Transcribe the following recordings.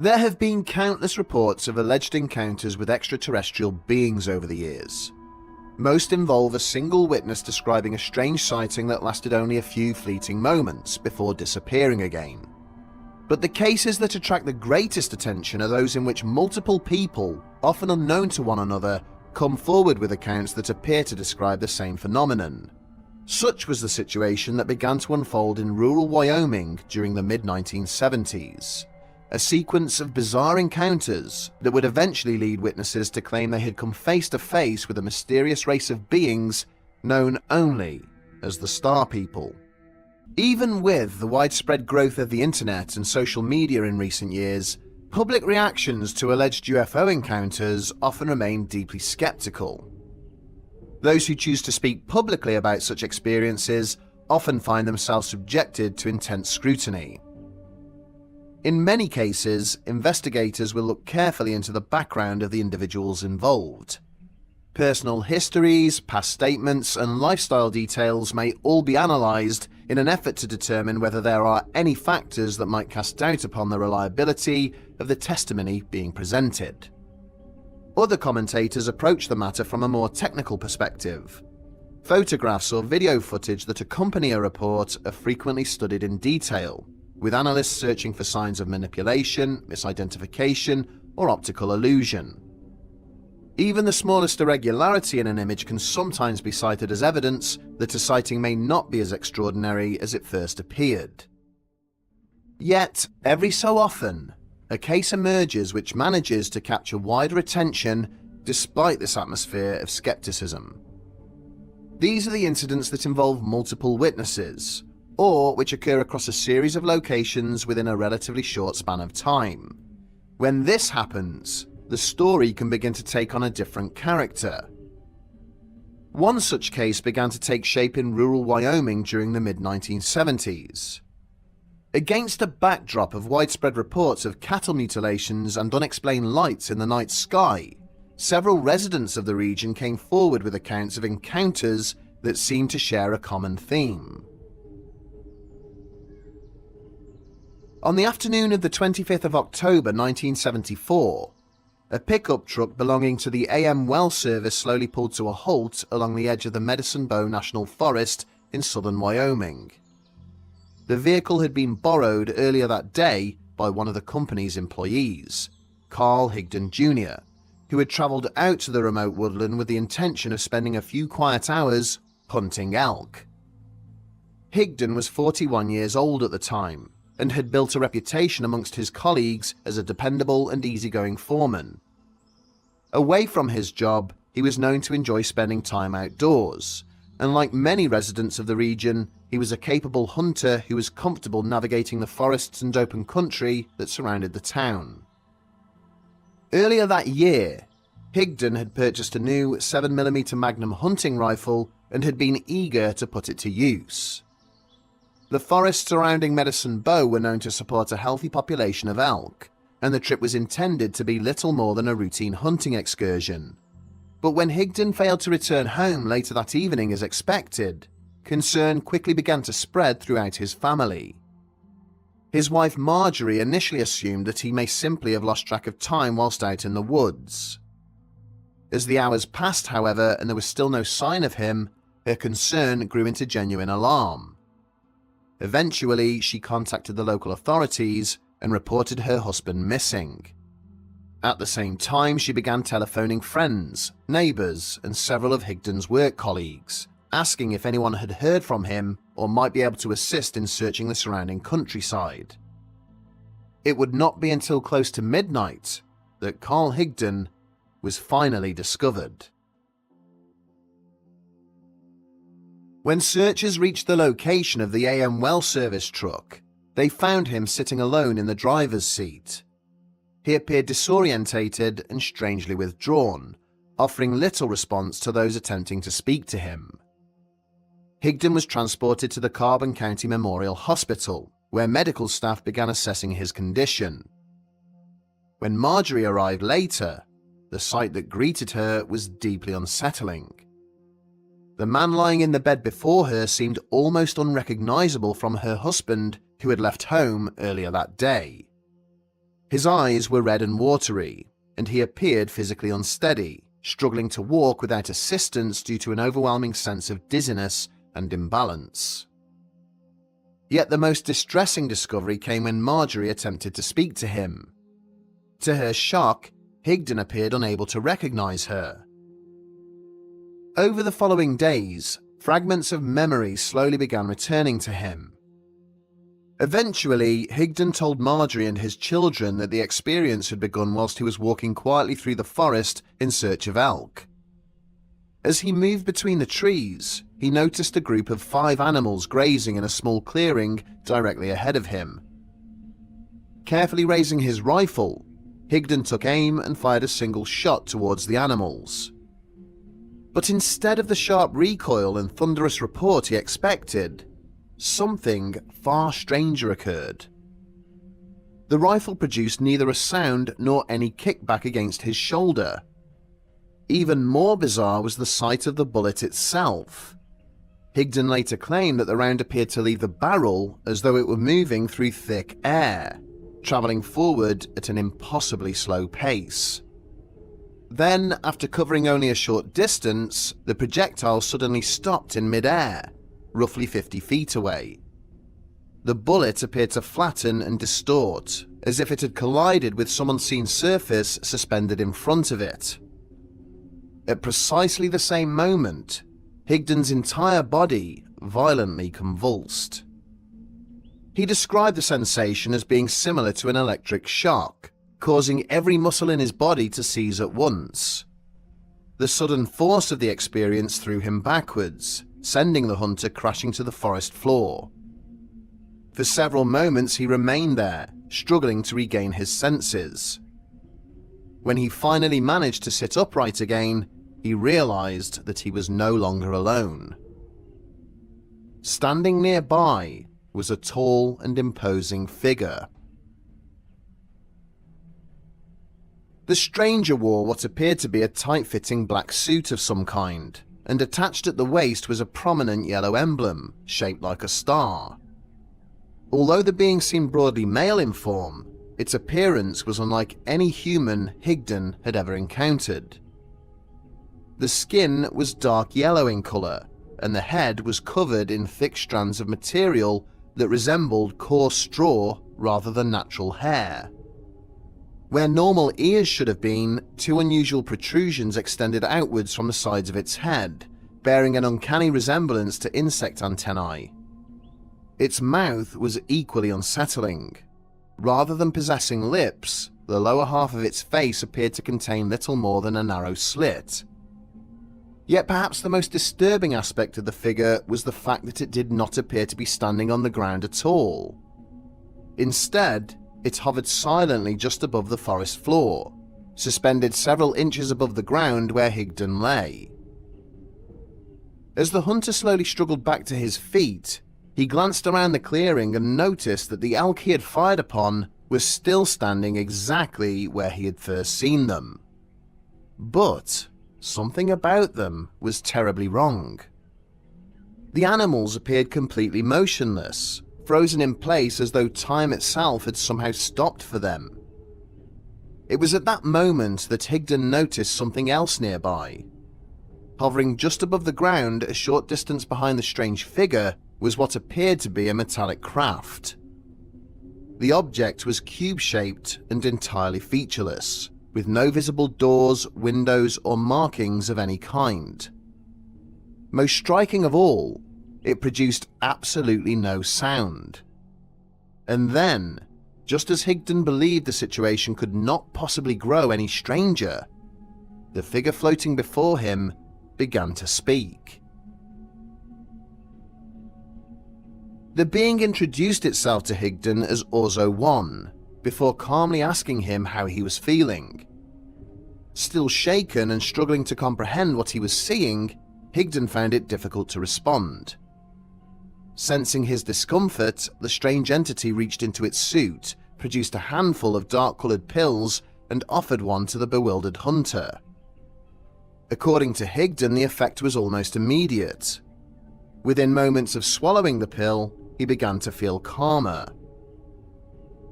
There have been countless reports of alleged encounters with extraterrestrial beings over the years. Most involve a single witness describing a strange sighting that lasted only a few fleeting moments before disappearing again. But the cases that attract the greatest attention are those in which multiple people, often unknown to one another, come forward with accounts that appear to describe the same phenomenon. Such was the situation that began to unfold in rural Wyoming during the mid-1970s. A sequence of bizarre encounters that would eventually lead witnesses to claim they had come face to face with a mysterious race of beings known only as the Star People. Even with the widespread growth of the internet and social media in recent years, public reactions to alleged UFO encounters often remain deeply skeptical. Those who choose to speak publicly about such experiences often find themselves subjected to intense scrutiny. In many cases, investigators will look carefully into the background of the individuals involved. Personal histories, past statements, and lifestyle details may all be analysed in an effort to determine whether there are any factors that might cast doubt upon the reliability of the testimony being presented. Other commentators approach the matter from a more technical perspective. Photographs or video footage that accompany a report are frequently studied in detail, with analysts searching for signs of manipulation, misidentification, or optical illusion. Even the smallest irregularity in an image can sometimes be cited as evidence that a sighting may not be as extraordinary as it first appeared. Yet, every so often, a case emerges which manages to capture wider attention despite this atmosphere of skepticism. These are the incidents that involve multiple witnesses, or which occur across a series of locations within a relatively short span of time. When this happens, the story can begin to take on a different character. One such case began to take shape in rural Wyoming during the mid-1970s. Against a backdrop of widespread reports of cattle mutilations and unexplained lights in the night sky, several residents of the region came forward with accounts of encounters that seemed to share a common theme. On the afternoon of the 25th of October 1974, a pickup truck belonging to the AM Well Service slowly pulled to a halt along the edge of the Medicine Bow National Forest in southern Wyoming. The vehicle had been borrowed earlier that day by one of the company's employees, Carl Higdon Jr., who had travelled out to the remote woodland with the intention of spending a few quiet hours hunting elk. Higdon was 41 years old at the time, and had built a reputation amongst his colleagues as a dependable and easygoing foreman. Away from his job, he was known to enjoy spending time outdoors, and like many residents of the region, he was a capable hunter who was comfortable navigating the forests and open country that surrounded the town. Earlier that year, Higdon had purchased a new 7mm Magnum hunting rifle and had been eager to put it to use. The forests surrounding Medicine Bow were known to support a healthy population of elk, and the trip was intended to be little more than a routine hunting excursion. But when Higdon failed to return home later that evening as expected, concern quickly began to spread throughout his family. His wife Marjorie initially assumed that he may simply have lost track of time whilst out in the woods. As the hours passed, however, and there was still no sign of him, her concern grew into genuine alarm. Eventually, she contacted the local authorities and reported her husband missing. At the same time, she began telephoning friends, neighbours, and several of Higdon's work colleagues, asking if anyone had heard from him or might be able to assist in searching the surrounding countryside. It would not be until close to midnight that Carl Higdon was finally discovered. When searchers reached the location of the AM Well Service truck, they found him sitting alone in the driver's seat. He appeared disorientated and strangely withdrawn, offering little response to those attempting to speak to him. Higdon was transported to the Carbon County Memorial Hospital, where medical staff began assessing his condition. When Marjorie arrived later, the sight that greeted her was deeply unsettling. The man lying in the bed before her seemed almost unrecognizable from her husband, who had left home earlier that day. His eyes were red and watery, and he appeared physically unsteady, struggling to walk without assistance due to an overwhelming sense of dizziness and imbalance. Yet the most distressing discovery came when Marjorie attempted to speak to him. To her shock, Higdon appeared unable to recognize her. Over the following days, fragments of memory slowly began returning to him. Eventually, Higdon told Marjorie and his children that the experience had begun whilst he was walking quietly through the forest in search of elk. As he moved between the trees, he noticed a group of 5 animals grazing in a small clearing directly ahead of him. Carefully raising his rifle, Higdon took aim and fired a single shot towards the animals. But instead of the sharp recoil and thunderous report he expected, something far stranger occurred. The rifle produced neither a sound nor any kickback against his shoulder. Even more bizarre was the sight of the bullet itself. Higdon later claimed that the round appeared to leave the barrel as though it were moving through thick air, travelling forward at an impossibly slow pace. Then, after covering only a short distance, the projectile suddenly stopped in mid-air, roughly 50 feet away. The bullet appeared to flatten and distort, as if it had collided with some unseen surface suspended in front of it. At precisely the same moment, Higdon's entire body violently convulsed. He described the sensation as being similar to an electric shock, causing every muscle in his body to seize at once. The sudden force of the experience threw him backwards, sending the hunter crashing to the forest floor. For several moments he remained there, struggling to regain his senses. When he finally managed to sit upright again, he realized that he was no longer alone. Standing nearby was a tall and imposing figure. The stranger wore what appeared to be a tight-fitting black suit of some kind, and attached at the waist was a prominent yellow emblem, shaped like a star. Although the being seemed broadly male in form, its appearance was unlike any human Higdon had ever encountered. The skin was dark yellow in colour, and the head was covered in thick strands of material that resembled coarse straw rather than natural hair. Where normal ears should have been, 2 unusual protrusions extended outwards from the sides of its head, bearing an uncanny resemblance to insect antennae. Its mouth was equally unsettling. Rather than possessing lips, the lower half of its face appeared to contain little more than a narrow slit. Yet perhaps the most disturbing aspect of the figure was the fact that it did not appear to be standing on the ground at all. Instead, it hovered silently just above the forest floor, suspended several inches above the ground where Higdon lay. As the hunter slowly struggled back to his feet, he glanced around the clearing and noticed that the elk he had fired upon was still standing exactly where he had first seen them. But something about them was terribly wrong. The animals appeared completely motionless, frozen in place as though time itself had somehow stopped for them. It was at that moment that Higdon noticed something else nearby. Hovering just above the ground, a short distance behind the strange figure, was what appeared to be a metallic craft. The object was cube-shaped and entirely featureless, with no visible doors, windows, or markings of any kind. Most striking of all, it produced absolutely no sound. And then, just as Higdon believed the situation could not possibly grow any stranger, the figure floating before him began to speak. The being introduced itself to Higdon as Orzo-1, before calmly asking him how he was feeling. Still shaken and struggling to comprehend what he was seeing, Higdon found it difficult to respond. Sensing his discomfort, the strange entity reached into its suit, produced a handful of dark-coloured pills, and offered one to the bewildered hunter. According to Higdon, the effect was almost immediate. Within moments of swallowing the pill, he began to feel calmer.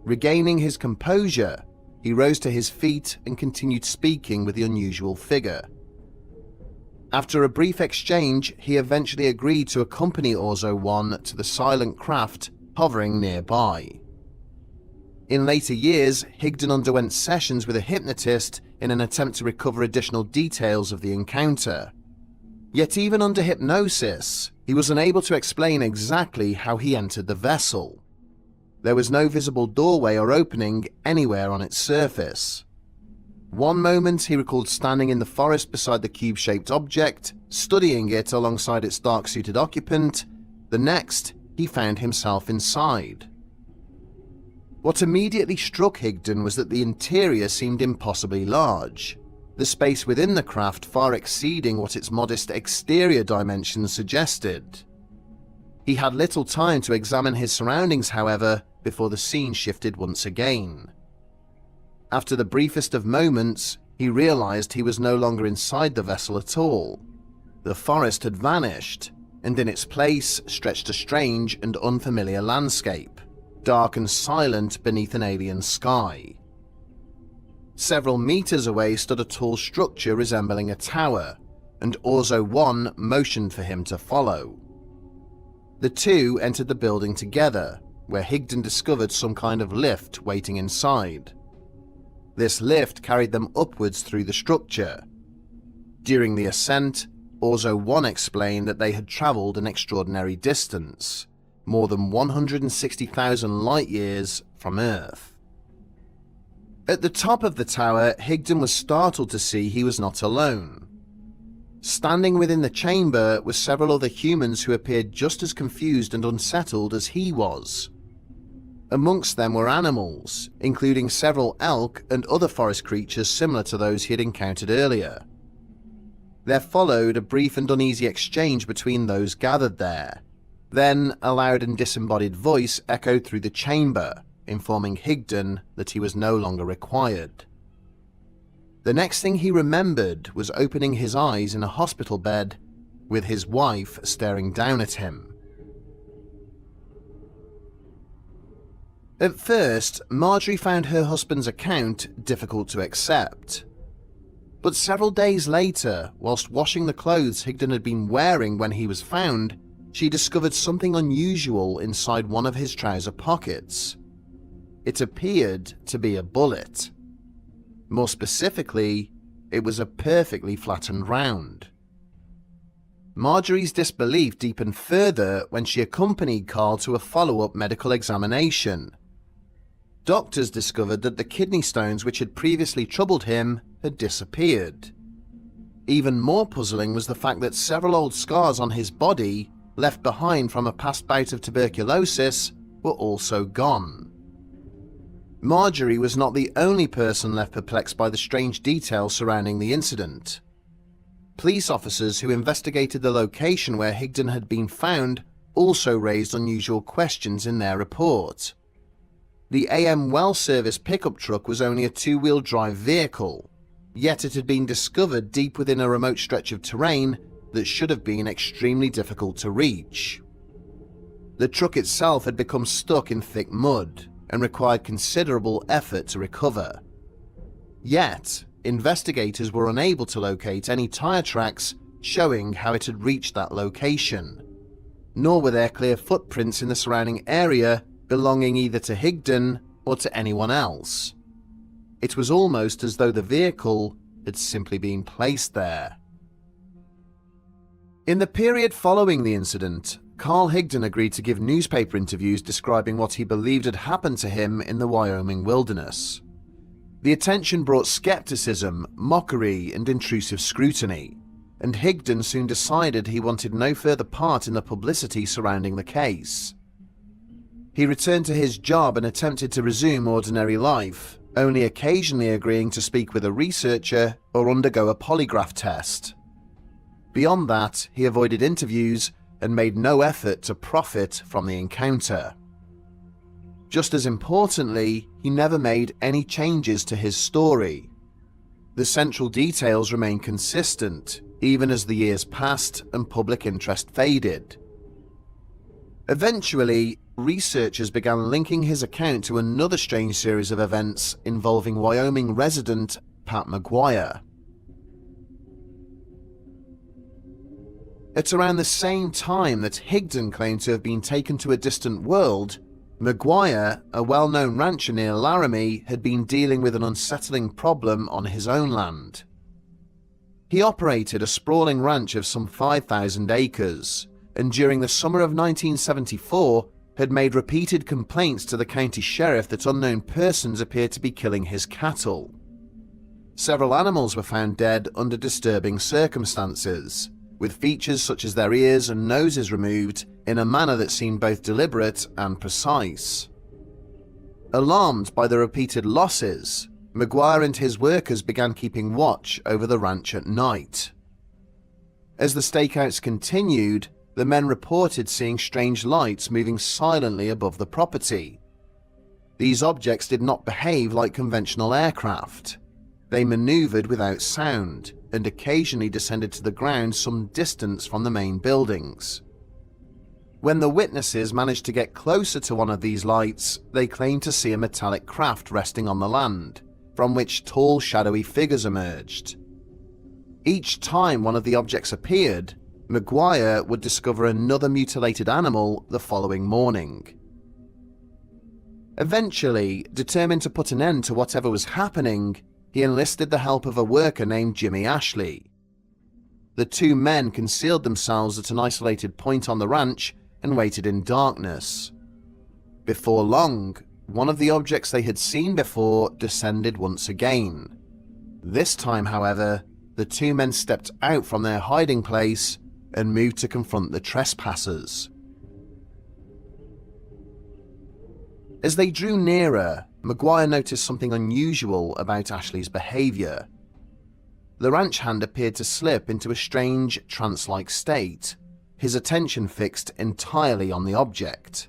Regaining his composure, he rose to his feet and continued speaking with the unusual figure. After a brief exchange, he eventually agreed to accompany Orzo 1 to the silent craft hovering nearby. In later years, Higdon underwent sessions with a hypnotist in an attempt to recover additional details of the encounter. Yet even under hypnosis, he was unable to explain exactly how he entered the vessel. There was no visible doorway or opening anywhere on its surface. One moment he recalled standing in the forest beside the cube-shaped object, studying it alongside its dark-suited occupant. The next, he found himself inside. What immediately struck Higdon was that the interior seemed impossibly large, the space within the craft far exceeding what its modest exterior dimensions suggested. He had little time to examine his surroundings, however, before the scene shifted once again. After the briefest of moments, he realized he was no longer inside the vessel at all. The forest had vanished, and in its place stretched a strange and unfamiliar landscape, dark and silent beneath an alien sky. Several meters away stood a tall structure resembling a tower, and Orzo 1 motioned for him to follow. The two entered the building together, where Higdon discovered some kind of lift waiting inside. This lift carried them upwards through the structure. During the ascent, Orzo 1 explained that they had travelled an extraordinary distance, more than 160,000 light-years from Earth. At the top of the tower, Higdon was startled to see he was not alone. Standing within the chamber were several other humans who appeared just as confused and unsettled as he was. Amongst them were animals, including several elk and other forest creatures similar to those he had encountered earlier. There followed a brief and uneasy exchange between those gathered there. Then a loud and disembodied voice echoed through the chamber, informing Higdon that he was no longer required. The next thing he remembered was opening his eyes in a hospital bed, with his wife staring down at him. At first, Marjorie found her husband's account difficult to accept. But several days later, whilst washing the clothes Higdon had been wearing when he was found, she discovered something unusual inside one of his trouser pockets. It appeared to be a bullet. More specifically, it was a perfectly flattened round. Marjorie's disbelief deepened further when she accompanied Carl to a follow-up medical examination. Doctors discovered that the kidney stones which had previously troubled him had disappeared. Even more puzzling was the fact that several old scars on his body, left behind from a past bout of tuberculosis, were also gone. Marjorie was not the only person left perplexed by the strange details surrounding the incident. Police officers who investigated the location where Higdon had been found also raised unusual questions in their report. The AM well service pickup truck was only a two-wheel drive vehicle, yet it had been discovered deep within a remote stretch of terrain that should have been extremely difficult to reach. The truck itself had become stuck in thick mud and required considerable effort to recover. Yet, investigators were unable to locate any tire tracks showing how it had reached that location, nor were there clear footprints in the surrounding area belonging either to Higdon or to anyone else. It was almost as though the vehicle had simply been placed there. In the period following the incident, Carl Higdon agreed to give newspaper interviews describing what he believed had happened to him in the Wyoming wilderness. The attention brought skepticism, mockery, and intrusive scrutiny, and Higdon soon decided he wanted no further part in the publicity surrounding the case. He returned to his job and attempted to resume ordinary life, only occasionally agreeing to speak with a researcher or undergo a polygraph test. Beyond that, he avoided interviews and made no effort to profit from the encounter. Just as importantly, he never made any changes to his story. The central details remained consistent, even as the years passed and public interest faded. Eventually, researchers began linking his account to another strange series of events involving Wyoming resident Pat McGuire. At around the same time that Higdon claimed to have been taken to a distant world, McGuire, a well-known rancher near Laramie, had been dealing with an unsettling problem on his own land. He operated a sprawling ranch of some 5,000 acres, and during the summer of 1974 had made repeated complaints to the county sheriff that unknown persons appeared to be killing his cattle. Several animals were found dead under disturbing circumstances, with features such as their ears and noses removed in a manner that seemed both deliberate and precise. Alarmed by the repeated losses, McGuire and his workers began keeping watch over the ranch at night. As the stakeouts continued, the men reported seeing strange lights moving silently above the property. These objects did not behave like conventional aircraft. They maneuvered without sound and occasionally descended to the ground some distance from the main buildings. When the witnesses managed to get closer to one of these lights, they claimed to see a metallic craft resting on the land, from which tall, shadowy figures emerged. Each time one of the objects appeared, McGuire would discover another mutilated animal the following morning. Eventually, determined to put an end to whatever was happening, he enlisted the help of a worker named Jimmy Ashley. The two men concealed themselves at an isolated point on the ranch and waited in darkness. Before long, one of the objects they had seen before descended once again. This time, however, the two men stepped out from their hiding place and moved to confront the trespassers. As they drew nearer, McGuire noticed something unusual about Ashley's behavior. The ranch hand appeared to slip into a strange, trance-like state, his attention fixed entirely on the object.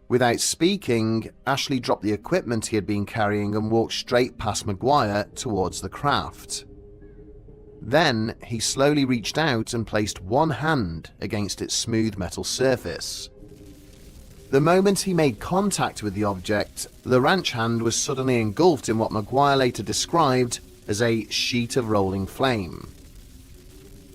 Without speaking, Ashley dropped the equipment he had been carrying and walked straight past McGuire towards the craft. Then he slowly reached out and placed one hand against its smooth metal surface. The moment he made contact with the object, the ranch hand was suddenly engulfed in what McGuire later described as a sheet of rolling flame.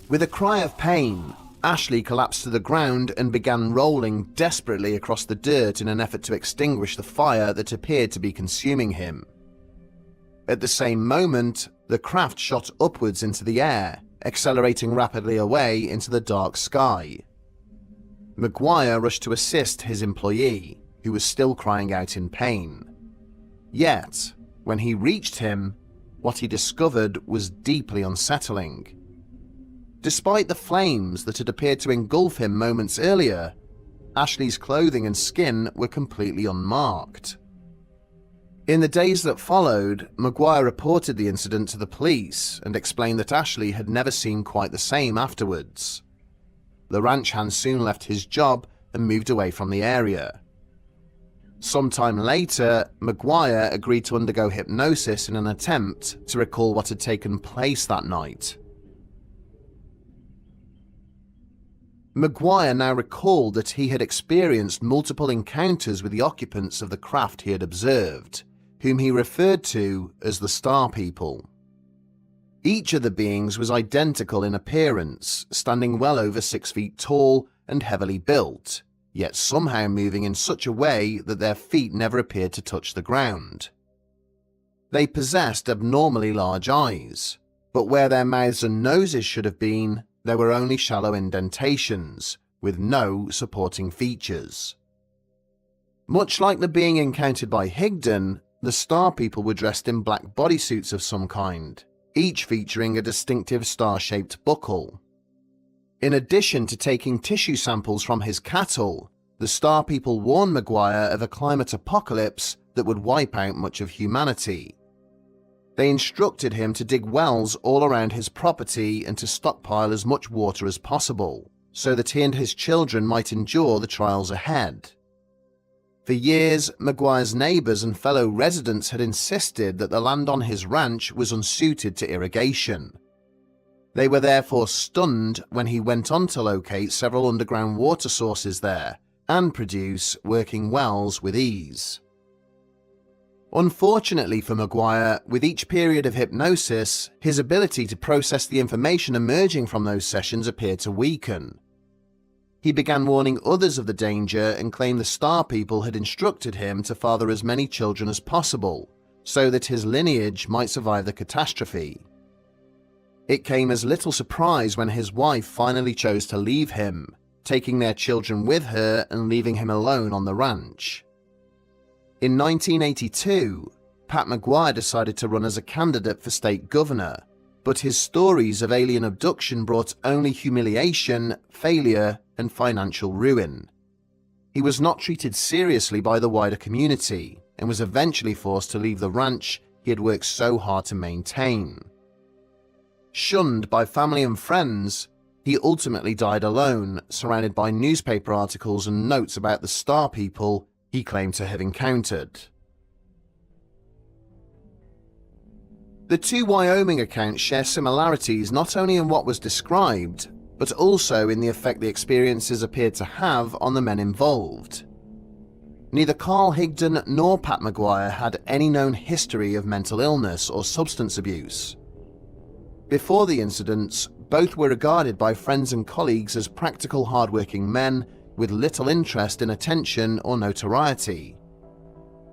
With a cry of pain, Ashley collapsed to the ground and began rolling desperately across the dirt in an effort to extinguish the fire that appeared to be consuming him. At the same moment, the craft shot upwards into the air, accelerating rapidly away into the dark sky. McGuire rushed to assist his employee, who was still crying out in pain. Yet, when he reached him, what he discovered was deeply unsettling. Despite the flames that had appeared to engulf him moments earlier, Ashley's clothing and skin were completely unmarked. In the days that followed, McGuire reported the incident to the police and explained that Ashley had never seemed quite the same afterwards. The ranch hand soon left his job and moved away from the area. Sometime later, McGuire agreed to undergo hypnosis in an attempt to recall what had taken place that night. McGuire now recalled that he had experienced multiple encounters with the occupants of the craft he had observed, whom he referred to as the Star People. Each of the beings was identical in appearance, standing well over 6 feet tall and heavily built, yet somehow moving in such a way that their feet never appeared to touch the ground. They possessed abnormally large eyes, but where their mouths and noses should have been, there were only shallow indentations, with no supporting features. Much like the being encountered by Higdon, the Star People were dressed in black bodysuits of some kind, each featuring a distinctive star-shaped buckle. In addition to taking tissue samples from his cattle, the Star People warned McGuire of a climate apocalypse that would wipe out much of humanity. They instructed him to dig wells all around his property and to stockpile as much water as possible, so that he and his children might endure the trials ahead. For years, McGuire's neighbors and fellow residents had insisted that the land on his ranch was unsuited to irrigation. They were therefore stunned when he went on to locate several underground water sources there, and produce working wells with ease. Unfortunately for Maguire, with each period of hypnosis, his ability to process the information emerging from those sessions appeared to weaken. He began warning others of the danger and claimed the Star People had instructed him to father as many children as possible, so that his lineage might survive the catastrophe. It came as little surprise when his wife finally chose to leave him, taking their children with her and leaving him alone on the ranch. In 1982, Pat Maguire decided to run as a candidate for state governor, but his stories of alien abduction brought only humiliation, failure, and financial ruin. He was not treated seriously by the wider community and was eventually forced to leave the ranch he had worked so hard to maintain. Shunned by family and friends, he ultimately died alone, surrounded by newspaper articles and notes about the Star People he claimed to have encountered. The two Wyoming accounts share similarities not only in what was described, but also in the effect the experiences appeared to have on the men involved. Neither Carl Higdon nor Pat Maguire had any known history of mental illness or substance abuse. Before the incidents, both were regarded by friends and colleagues as practical, hard-working men with little interest in attention or notoriety.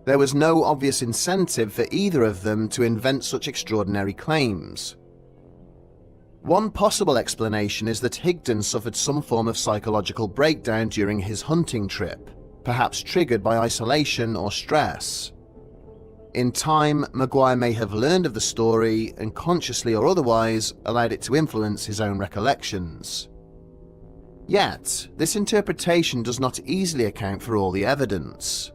There was no obvious incentive for either of them to invent such extraordinary claims. One possible explanation is that Higdon suffered some form of psychological breakdown during his hunting trip, perhaps triggered by isolation or stress. In time, Maguire may have learned of the story and consciously or otherwise allowed it to influence his own recollections. Yet, this interpretation does not easily account for all the evidence.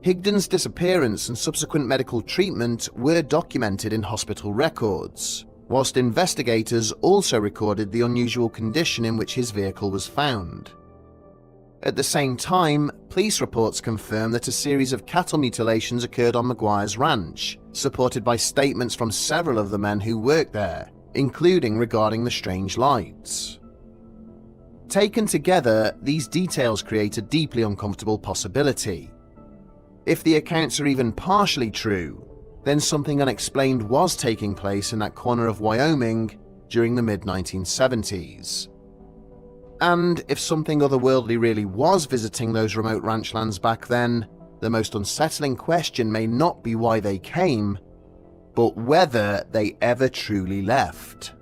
Higdon's disappearance and subsequent medical treatment were documented in hospital records, whilst investigators also recorded the unusual condition in which his vehicle was found. At the same time, police reports confirm that a series of cattle mutilations occurred on Maguire's ranch, supported by statements from several of the men who worked there, including regarding the strange lights. Taken together, these details create a deeply uncomfortable possibility. If the accounts are even partially true, then something unexplained was taking place in that corner of Wyoming during the mid-1970s. And if something otherworldly really was visiting those remote ranchlands back then, the most unsettling question may not be why they came, but whether they ever truly left.